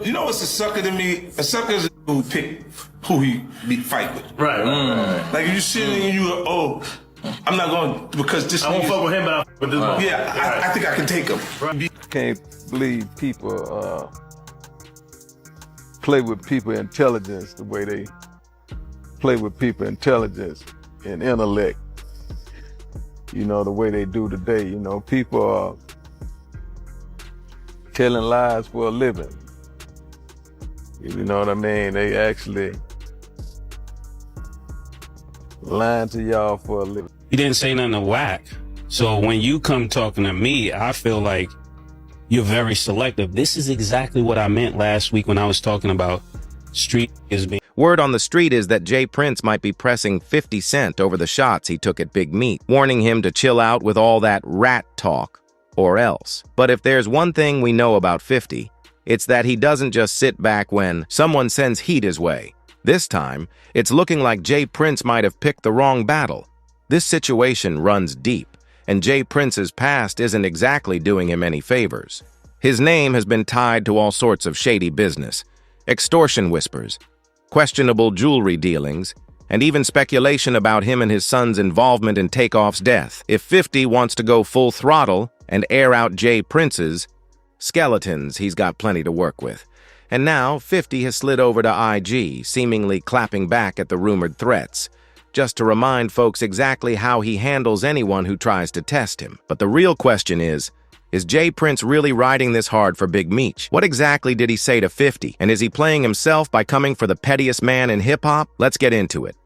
You know what's a sucker to me? A sucker is who pick who he fight with. Right. Like if you sitting and you go, oh, I'm not going because this. I won't fuck with him, but I'll fuck with this one. Yeah, I think I can take him. Right. Can't believe people play with people intelligence the way they play with people intelligence and intellect. You know, the way they do today. You know, people are telling lies for a living. You know what I mean? They actually lying to y'all for a living. You didn't say nothing to whack. So when you come talking to me, I feel like you're very selective. This is exactly what I meant last week when I was talking about street is being. Word on the street is that JPrince might be pressing 50 Cent over the shots he took at Big Meech, warning him to chill out with all that rat talk, or else. But if there's one thing we know about 50, it's that he doesn't just sit back when someone sends heat his way. This time, it's looking like JPrince might have picked the wrong battle. This situation runs deep, and JPrince's past isn't exactly doing him any favors. His name has been tied to all sorts of shady business, extortion whispers, questionable jewelry dealings, and even speculation about him and his son's involvement in Takeoff's death. If 50 wants to go full throttle and air out JPrince's skeletons, he's got plenty to work with. And now, 50 has slid over to IG, seemingly clapping back at the rumored threats, just to remind folks exactly how he handles anyone who tries to test him. But the real question is JPrince really riding this hard for Big Meech? What exactly did he say to 50? And is he playing himself by coming for the pettiest man in hip-hop? Let's get into it.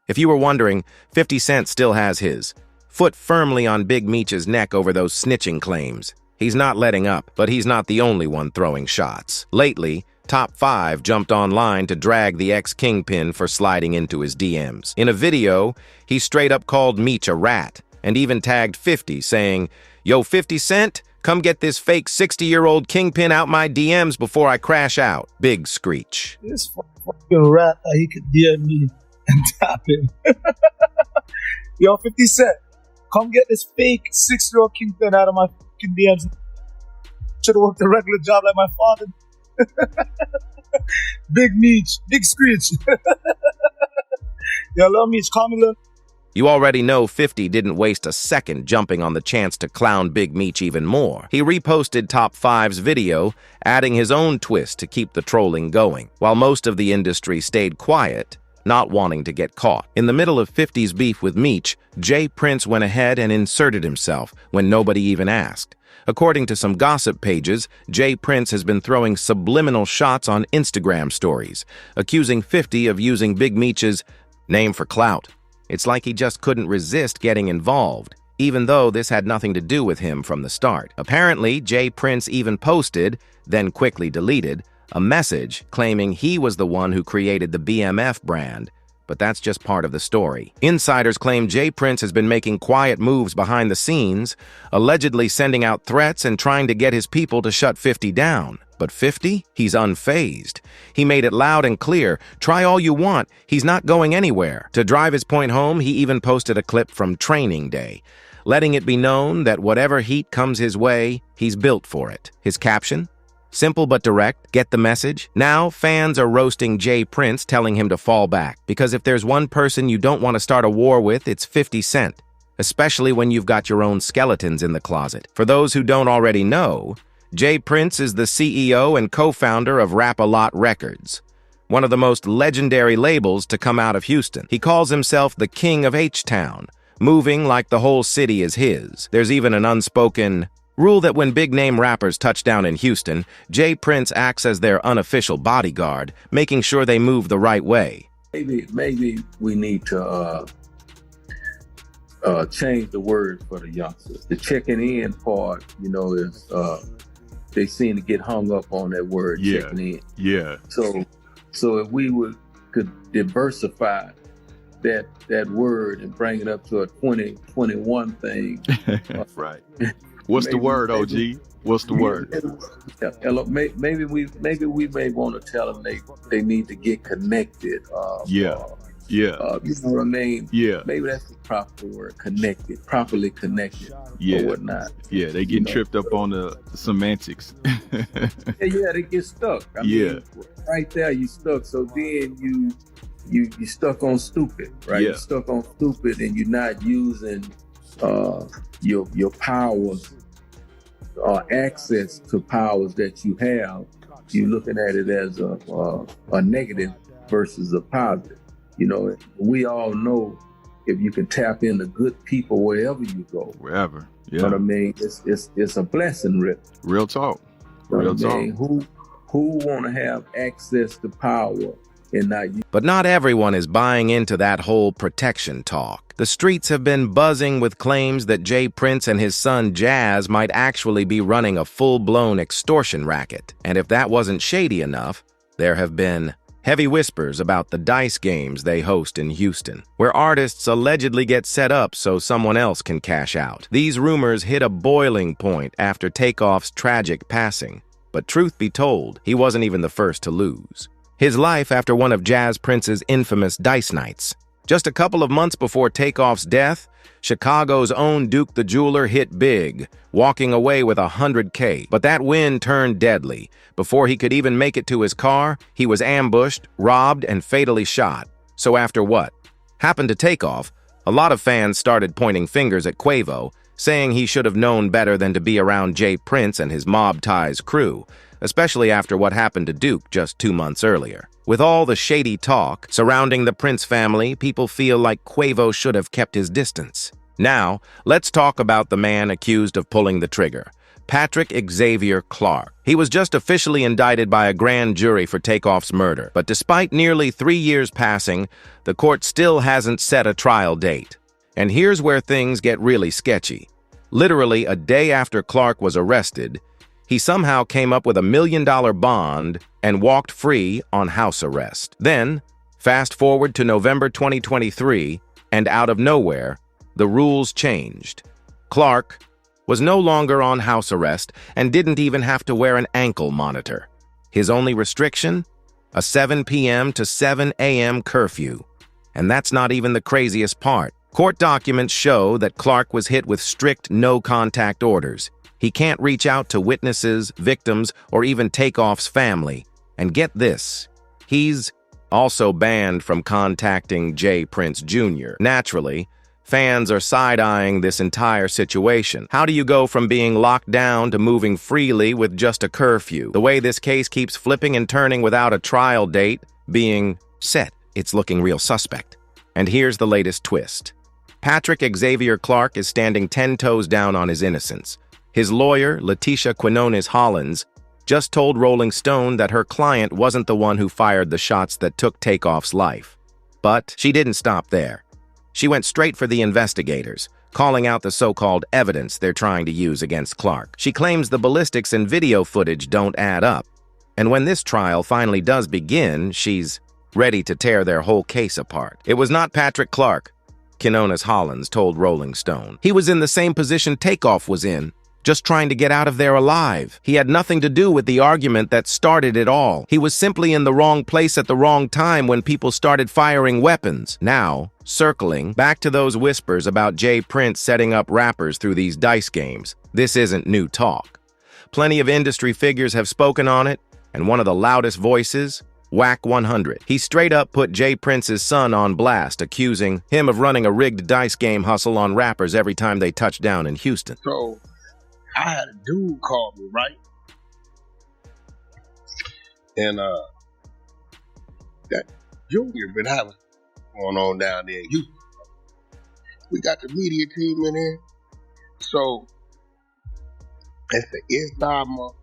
If you were wondering, 50 Cent still has his foot firmly on Big Meech's neck over those snitching claims. He's not letting up, but he's not the only one throwing shots. Lately, Top 5 jumped online to drag the ex-kingpin for sliding into his DMs. In a video, he straight up called Meech a rat, and even tagged 50, saying, "Yo, 50 Cent, come get this fake 60-year-old kingpin out my DMs before I crash out." Big screech. This fucking rat, he could DM me and tap him. Yo, 50 Cent, come get this fake 6-year-old kingpin out of my fucking DMs. Should've worked a regular job like my father. Big Meech, big screech. Yo, love Meech, call me love. You already know 50 didn't waste a second jumping on the chance to clown Big Meech even more. He reposted Top 5's video, adding his own twist to keep the trolling going, while most of the industry stayed quiet, not wanting to get caught. In the middle of 50's beef with Meech, JPrince went ahead and inserted himself when nobody even asked. According to some gossip pages, JPrince has been throwing subliminal shots on Instagram stories, accusing 50 of using Big Meech's name for clout. It's like he just couldn't resist getting involved, even though this had nothing to do with him from the start. Apparently, JPrince even posted, then quickly deleted, a message claiming he was the one who created the BMF brand, but that's just part of the story. Insiders claim JPrince has been making quiet moves behind the scenes, allegedly sending out threats and trying to get his people to shut 50 down. But 50? He's unfazed. He made it loud and clear, try all you want, he's not going anywhere. To drive his point home, he even posted a clip from Training Day, letting it be known that whatever heat comes his way, he's built for it. His caption? Simple but direct, get the message? Now, fans are roasting JPrince, telling him to fall back, because if there's one person you don't want to start a war with, it's 50 Cent, especially when you've got your own skeletons in the closet. For those who don't already know, JPrince is the CEO and co-founder of Rap-A-Lot Records, one of the most legendary labels to come out of Houston. He calls himself the King of H-Town, moving like the whole city is his. There's even an unspoken rule that when big-name rappers touch down in Houston, JPrince acts as their unofficial bodyguard, making sure they move the right way. Maybe we need to change the word for the youngsters. The checking in part, you know, is they seem to get hung up on that word, checking in. Yeah. So if we could diversify that word and bring it up to a 2021 thing. Right. What's the word, OG? What's the word? Maybe we may want to tell them they need to get connected. Yeah. You know what I mean? Yeah. Maybe that's the proper word, connected, properly connected Yeah. or whatnot. Yeah, they get tripped up on the semantics. Yeah, they get stuck. I mean, right there you stuck. So then you stuck on stupid, right? Yeah. You're stuck on stupid, and you're not using your powers or access to powers that you have. You're looking at it as a negative versus a positive. You know, we all know if you can tap into good people wherever you go. Wherever. Yeah. You know what I mean? It's a blessing, Rip. Real talk. You know Real what I talk. mean? Who want to have access to power and not use? But not everyone is buying into that whole protection talk. The streets have been buzzing with claims that JPrince and his son Jazz might actually be running a full-blown extortion racket. And if that wasn't shady enough, there have been heavy whispers about the dice games they host in Houston, where artists allegedly get set up so someone else can cash out. These rumors hit a boiling point after Takeoff's tragic passing. But truth be told, he wasn't even the first to lose his life after one of JPrince's infamous dice nights. Just a couple of months before Takeoff's death, Chicago's own Duke the Jeweler hit big, walking away with $100K. But that win turned deadly. Before he could even make it to his car, he was ambushed, robbed, and fatally shot. So after what happened to Takeoff, a lot of fans started pointing fingers at Quavo, saying he should have known better than to be around JPrince and his mob ties crew, especially after what happened to Duke just 2 months earlier. With all the shady talk surrounding the Prince family, people feel like Quavo should have kept his distance. Now, let's talk about the man accused of pulling the trigger, Patrick Xavier Clark. He was just officially indicted by a grand jury for Takeoff's murder, but despite nearly 3 years passing, the court still hasn't set a trial date. And here's where things get really sketchy. Literally a day after Clark was arrested, he somehow came up with $1 million bond and walked free on house arrest. Then, fast forward to November 2023, and out of nowhere, the rules changed. Clark was no longer on house arrest and didn't even have to wear an ankle monitor. His only restriction? A 7 p.m. to 7 a.m. curfew. And that's not even the craziest part. Court documents show that Clark was hit with strict no-contact orders. He can't reach out to witnesses, victims, or even Takeoff's family. And get this, he's also banned from contacting JPrince Jr. Naturally, fans are side-eyeing this entire situation. How do you go from being locked down to moving freely with just a curfew? The way this case keeps flipping and turning without a trial date being set, it's looking real suspect. And here's the latest twist. Patrick Xavier Clark is standing 10 toes down on his innocence. His lawyer, Letitia Quinones Hollins, just told Rolling Stone that her client wasn't the one who fired the shots that took Takeoff's life. But she didn't stop there. She went straight for the investigators, calling out the so-called evidence they're trying to use against Clark. She claims the ballistics and video footage don't add up. And when this trial finally does begin, she's ready to tear their whole case apart. It was not Patrick Clark, Quinones Hollins told Rolling Stone. He was in the same position Takeoff was in, just trying to get out of there alive. He had nothing to do with the argument that started it all. He was simply in the wrong place at the wrong time when people started firing weapons. Now, circling back to those whispers about JPrince setting up rappers through these dice games, this isn't new talk. Plenty of industry figures have spoken on it, and one of the loudest voices, Whack 100. He straight up put JPrince's son on blast, accusing him of running a rigged dice game hustle on rappers every time they touch down in Houston. So, I had a dude call me, right? And that Junior been having going on down there in Houston. We got the media team in there. So it's the inside month.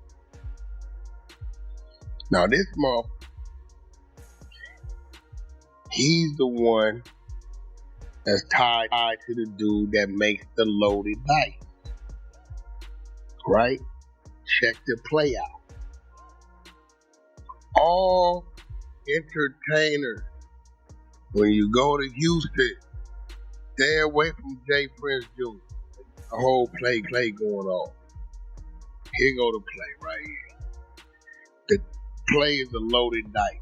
Now this month, he's the one that's tied to the dude that makes the loaded dice. Right? Check the play out. All entertainers, when you go to Houston, stay away from JPrince Jr. The whole play going on. Here go the play right here. The play is a loaded dice.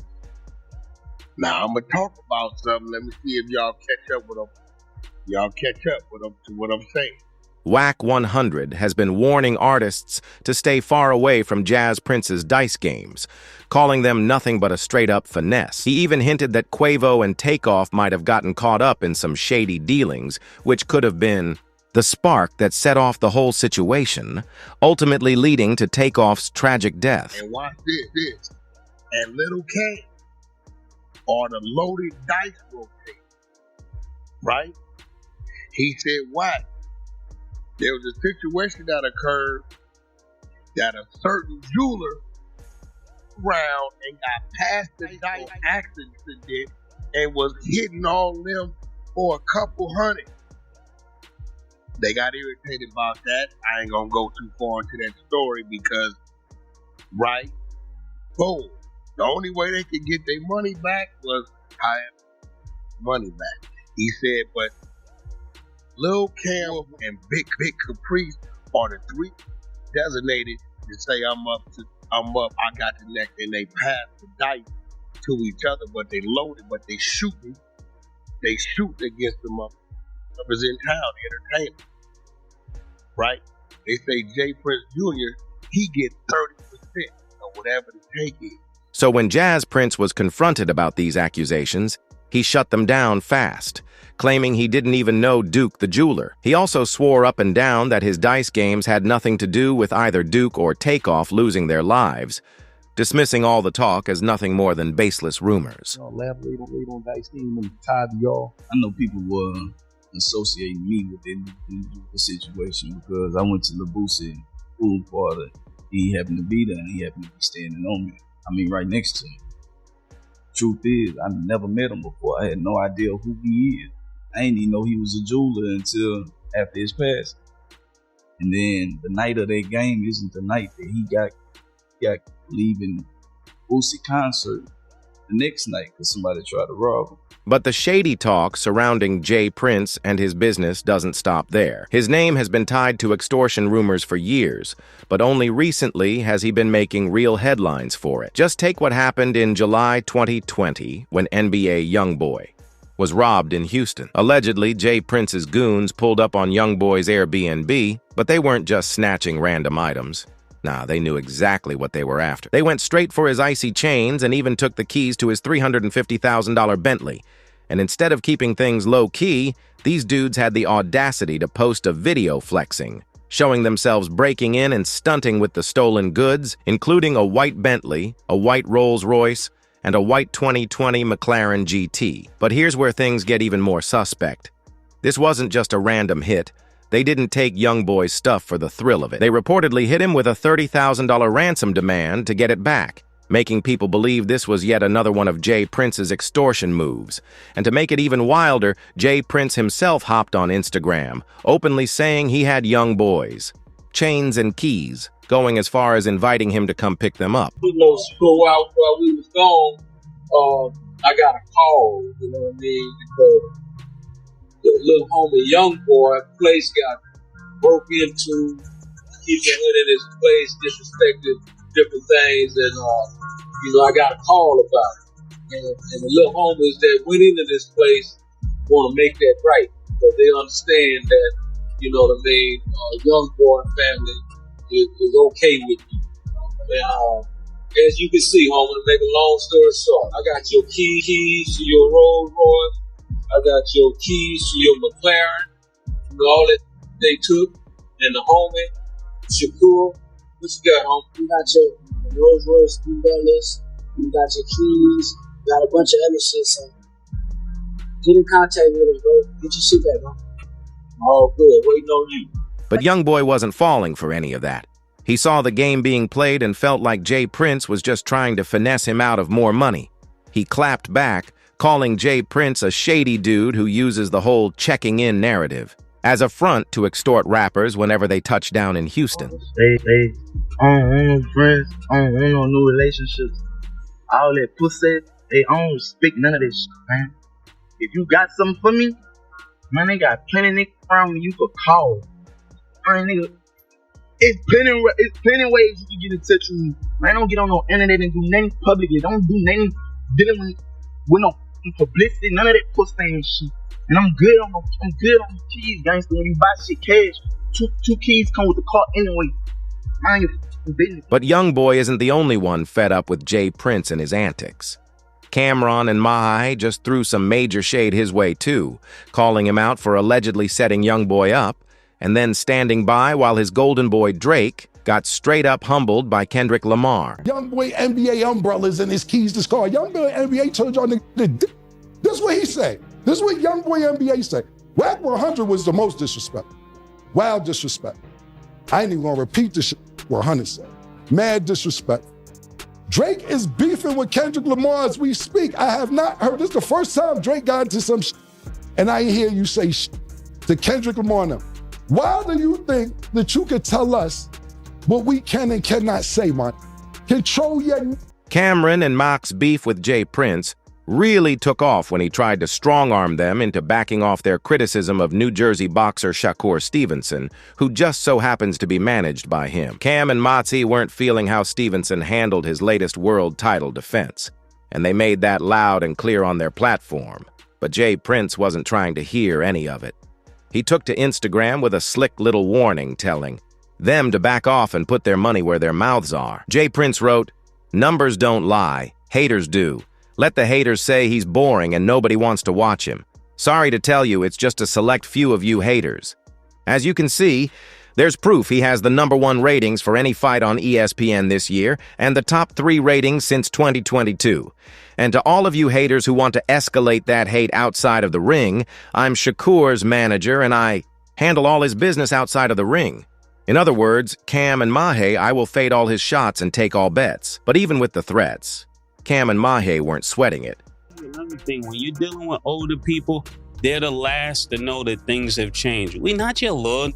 Now I'm gonna talk about something. Let me see if y'all catch up with them. Y'all catch up with them to what I'm saying. Whack 100 has been warning artists to stay far away from JPrince's dice games, calling them nothing but a straight-up finesse. He even hinted that Quavo and Takeoff might have gotten caught up in some shady dealings, which could have been the spark that set off the whole situation, ultimately leading to Takeoff's tragic death. And watch this. And Little K on the loaded dice rotate, right? He said, "Why?" There was a situation that occurred that a certain jeweler round and got past the dice accident and was hitting on them for a couple hundred. They got irritated about that. I ain't gonna go too far into that story because, right, boom. The only way they could get their money back was higher money back. He said, but Lil Cam and Big Caprice are the three designated to say I'm up, I got the next, and they pass the dice to each other, but they loaded, but they shoot against the motherfuckers in town, the entertainment. Right? They say JPrince Jr., he get 30% of whatever the take is. So when JPrince was confronted about these accusations, he shut them down fast, claiming he didn't even know Duke the jeweler. He also swore up and down that his dice games had nothing to do with either Duke or Takeoff losing their lives, dismissing all the talk as nothing more than baseless rumors. Lab lead on dice game and tied to y'all. I know people were associating me with the situation because I went to Labusa pool party. He happened to be there and he happened to be standing on me. I mean, right next to him. Truth is, I never met him before. I had no idea who he is. I didn't even know he was a jeweler until after his passing. And then the night of that game isn't the night that he got leaving Boosie concert the next night because somebody tried to rob him. But the shady talk surrounding JPrince and his business doesn't stop there. His name has been tied to extortion rumors for years, but only recently has he been making real headlines for it. Just take what happened in July 2020 when NBA YoungBoy was robbed in Houston. Allegedly, JPrince's goons pulled up on YoungBoy's Airbnb, but they weren't just snatching random items. Nah, they knew exactly what they were after. They went straight for his icy chains and even took the keys to his $350,000 Bentley. And instead of keeping things low-key, these dudes had the audacity to post a video flexing, showing themselves breaking in and stunting with the stolen goods, including a white Bentley, a white Rolls-Royce, and a white 2020 McLaren GT. But here's where things get even more suspect. This wasn't just a random hit. They didn't take YoungBoy's stuff for the thrill of it. They reportedly hit him with a $30,000 ransom demand to get it back, making people believe this was yet another one of JPrince's extortion moves. And to make it even wilder, JPrince himself hopped on Instagram, openly saying he had YoungBoy's chains and keys, going as far as inviting him to come pick them up. You know, while we was gone, I got a call, you know what I mean, because the little homie YoungBoy place got broke into, people went in his place, disrespected different things, and you know, I got a call about it. And the little homies that went into this place want to make that right, because they understand that, you know what I mean, YoungBoy family is okay with you. And as you can see, homie, to make a long story short, I got your keys to your Rolls Royce. I got your keys to your McLaren, you know, all that they took, and the homie, Shakur, what you got, homie? You got your Rolls Royce, New Balance, you got your keys, you got a bunch of other shit, so get in contact with us, bro. Get your shit back, bro. All good, waiting on you. But YoungBoy wasn't falling for any of that. He saw the game being played and felt like JPrince was just trying to finesse him out of more money. He clapped back, calling JPrince a shady dude who uses the whole checking in narrative as a front to extort rappers whenever they touch down in Houston. They don't want no friends, don't want no new relationships. All that pussy, they don't speak none of this shit, man. If you got something for me, man, they got plenty niggas around me you could call. Man, nigga, it's plenty ways you can get in touch with me. Man, don't get on no internet and do nothing publicly. Don't do nothing dealing with with no publicity, none of that puss fan shit. And I'm good on the keys, gangster. When you buy shit cash, two keys come with the car anyway. Mind your fucking business. But Youngboy isn't the only one fed up with JPrince and his antics. Cameron and Mahai just threw some major shade his way too, calling him out for allegedly setting Youngboy up, and then standing by while his golden boy Drake got straight up humbled by Kendrick Lamar. Youngboy NBA umbrellas and his keys to car. Youngboy NBA told y'all niggas, this is what he said. This is what Youngboy NBA said. Whack 100 was the most disrespectful. Wild disrespect. I ain't even gonna repeat the shit 100 said. Mad disrespect. Drake is beefing with Kendrick Lamar as we speak. I have not heard, this is the first time Drake got into some shit, and I ain't hear you say shit to Kendrick Lamar now. Why do you think that you could tell us what we can and cannot say, man? Control your... Cameron and Mock's beef with JPrince really took off when he tried to strong-arm them into backing off their criticism of New Jersey boxer Shakur Stevenson, who just so happens to be managed by him. Cam and Motsy weren't feeling how Stevenson handled his latest world title defense, and they made that loud and clear on their platform. But JPrince wasn't trying to hear any of it. He took to Instagram with a slick little warning telling them to back off and put their money where their mouths are. JPrince wrote, "Numbers don't lie, haters do. Let the haters say he's boring and nobody wants to watch him. Sorry to tell you, it's just a select few of you haters." As you can see, there's proof he has the #1 ratings for any fight on ESPN this year and the top 3 ratings since 2022. And to all of you haters who want to escalate that hate outside of the ring, I'm Shakur's manager and I handle all his business outside of the ring. In other words, Cam and Mahai, I will fade all his shots and take all bets. But even with the threats, Cam and Mahai weren't sweating it. Another thing, when you're dealing with older people, they're the last to know that things have changed. We not your lord.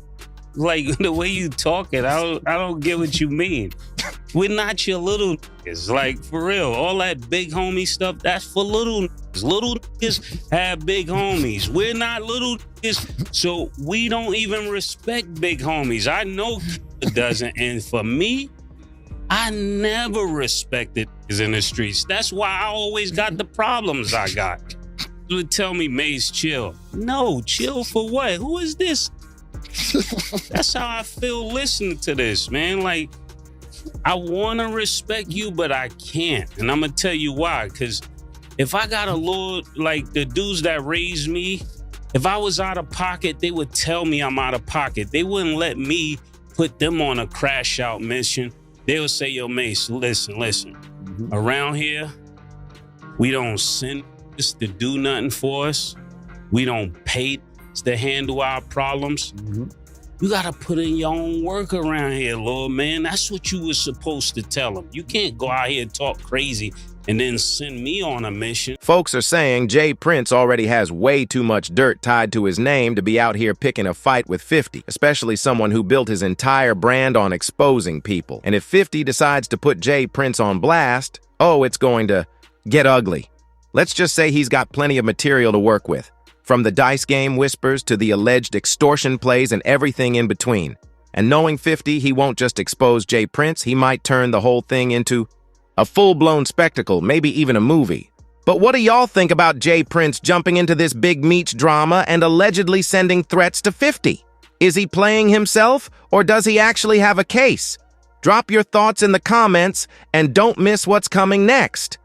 Like, the way you talk it, I don't get what you mean. We're not your little niggas. Like, for real, all that big homie stuff, that's for little niggas. Little niggas have big homies. We're not little niggas, so we don't even respect big homies. I know it doesn't, and for me, I never respected niggas in the streets. That's why I always got the problems I got. You would tell me, Mace, chill. No, chill for what? Who is this? That's how I feel listening to this, man. Like, I want to respect you, but I can't. And I'm going to tell you why. Because if I got a lord, like the dudes that raised me, if I was out of pocket, they would tell me I'm out of pocket. They wouldn't let me put them on a crash out mission. They would say, yo, Mace, listen. Around here, we don't send us to do nothing for us. We don't pay to handle our problems. You gotta put in your own work around here, Lord, man. That's what you were supposed to tell them. You can't go out here and talk crazy and then send me on a mission. Folks are saying JPrince already has way too much dirt tied to his name to be out here picking a fight with 50, especially someone who built his entire brand on exposing people. And if 50 decides to put JPrince on blast, oh, it's going to get ugly. Let's just say he's got plenty of material to work with. From the dice game whispers to the alleged extortion plays and everything in between. And knowing 50, he won't just expose JPrince, he might turn the whole thing into a full-blown spectacle, maybe even a movie. But what do y'all think about JPrince jumping into this Big Meech drama and allegedly sending threats to 50? Is he playing himself, or does he actually have a case? Drop your thoughts in the comments, and don't miss what's coming next.